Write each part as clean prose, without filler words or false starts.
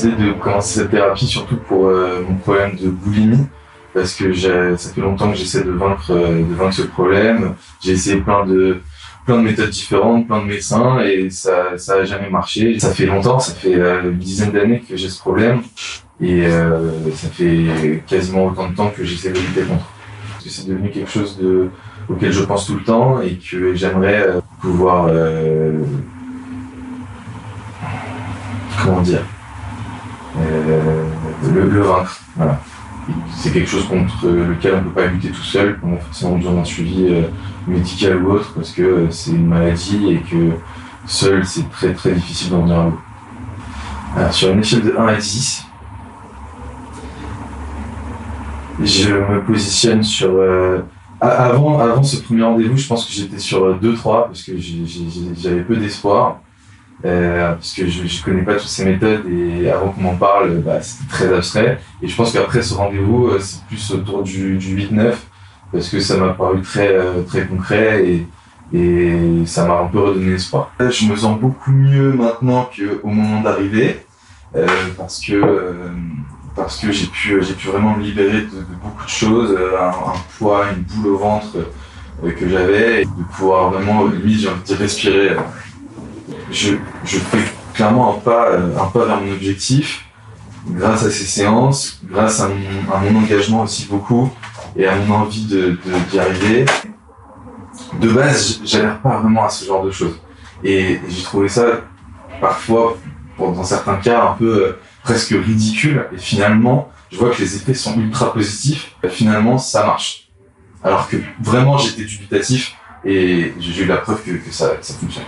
décidé de commencer cette thérapie surtout pour mon problème de boulimie, parce que ça fait longtemps que j'essaie de vaincre ce problème. J'ai essayé plein de méthodes différentes, plein de médecins, et ça a jamais marché. Ça fait longtemps, ça fait une dizaine d'années que j'ai ce problème, et ça fait quasiment autant de temps que j'essaie de lutter contre. Parce que c'est devenu quelque chose auquel je pense tout le temps, et que j'aimerais pouvoir comment dire, le vaincre. Voilà. C'est quelque chose contre lequel on ne peut pas lutter tout seul, on a forcément besoin d'un suivi médical ou autre, parce que c'est une maladie et que seul c'est très très difficile d'en venir à bout. Alors, sur une échelle de 1 à 10, je me positionne sur... avant ce premier rendez-vous, je pense que j'étais sur 2-3, parce que j'avais peu d'espoir. Parce que je connais pas toutes ces méthodes, et avant qu'on m'en parle, c'était très abstrait. Et je pense qu'après ce rendez-vous, c'est plus autour du 8-9, parce que ça m'a paru très concret, et ça m'a un peu redonné espoir. Je me sens beaucoup mieux maintenant qu'au moment d'arriver, parce que j'ai pu vraiment me libérer de beaucoup de choses, un poids, une boule au ventre que j'avais, et de pouvoir vraiment, limite, j'ai envie de respirer. Je fais clairement un pas vers mon objectif, grâce à ces séances, grâce à mon engagement aussi beaucoup, et à mon envie d'y arriver. De base, j'adhère pas vraiment à ce genre de choses. Et j'ai trouvé ça, parfois, dans certains cas, un peu presque ridicule. Et finalement, je vois que les effets sont ultra positifs. Et finalement, ça marche. Alors que vraiment, j'étais dubitatif, et j'ai eu la preuve que ça fonctionne.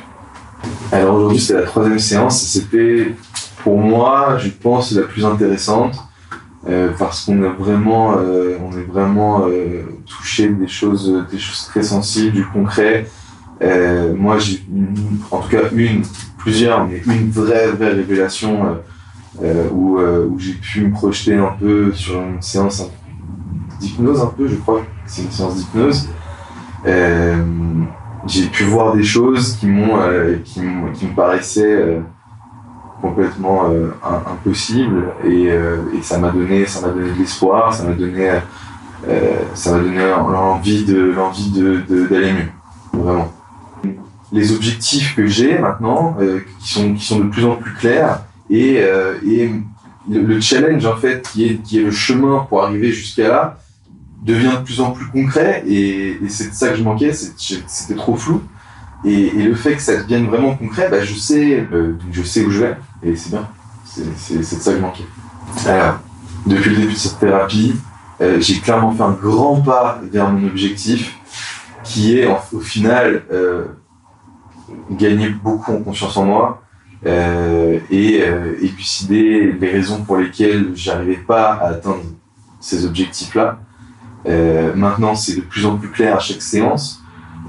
Alors aujourd'hui, c'est la 3e séance, et c'était pour moi, je pense, la plus intéressante, parce qu'on a vraiment, touché des choses très sensibles, du concret. Moi, j'ai en tout cas plusieurs, mais une vraie révélation où j'ai pu me projeter un peu sur une séance d'hypnose, un peu, je crois que c'est une séance d'hypnose. J'ai pu voir des choses qui me paraissaient complètement impossibles, et ça m'a donné de l'espoir, ça m'a donné l'envie d'aller mieux, vraiment. Les objectifs que j'ai maintenant, qui sont de plus en plus clairs, et le challenge en fait qui est le chemin pour arriver jusqu'à là, devient de plus en plus concret, et c'est ça que je manquais, c'était trop flou, et le fait que ça devienne vraiment concret, je sais où je vais, et c'est bien, c'est de ça que je manquais. Alors, depuis le début de cette thérapie, j'ai clairement fait un grand pas vers mon objectif, qui est au final gagner beaucoup en confiance en moi, et élucider les raisons pour lesquelles j'arrivais pas à atteindre ces objectifs-là. Maintenant, c'est de plus en plus clair à chaque séance.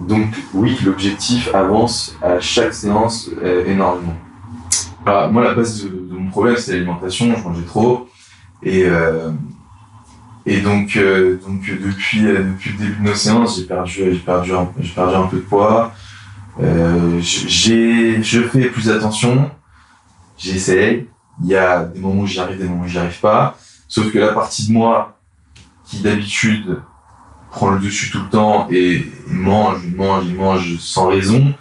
Donc oui, l'objectif avance à chaque séance énormément. Alors, moi, la base de mon problème, c'est l'alimentation. Je mangeais trop. Et donc depuis le début de nos séances, j'ai perdu un peu de poids. Je fais plus attention. J'essaye. Il y a des moments où j'y arrive, des moments où j'y arrive pas. Sauf que la partie de moi qui d'habitude prend le dessus tout le temps et mange sans raison,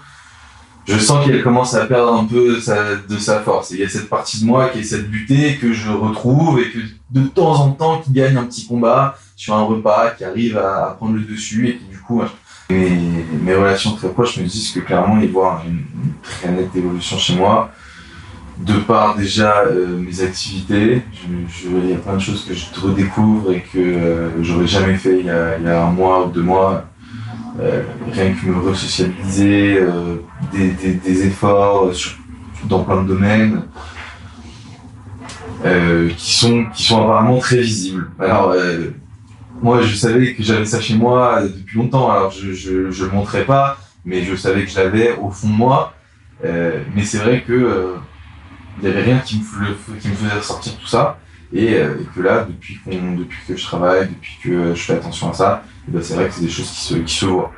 je sens qu'elle commence à perdre un peu de sa force. Et il y a cette partie de moi qui essaie de lutter, que je retrouve, et que de temps en temps qui gagne un petit combat sur un repas, qui arrive à prendre le dessus, et qui du coup, mes relations très proches me disent que clairement il y a une très nette évolution chez moi. De par déjà mes activités, il y a plein de choses que je redécouvre et que j'aurais jamais fait il y a 1 mois ou 2 mois. Rien que me resocialiser, des efforts dans plein de domaines qui sont apparemment très visibles. Alors moi je savais que j'avais ça chez moi depuis longtemps, alors je le montrais pas, mais je savais que je l'avais au fond de moi. Mais c'est vrai que il n'y avait rien qui me faisait ressortir tout ça, et que là, depuis que je travaille, depuis que je fais attention à ça, c'est vrai que c'est des choses qui se voient.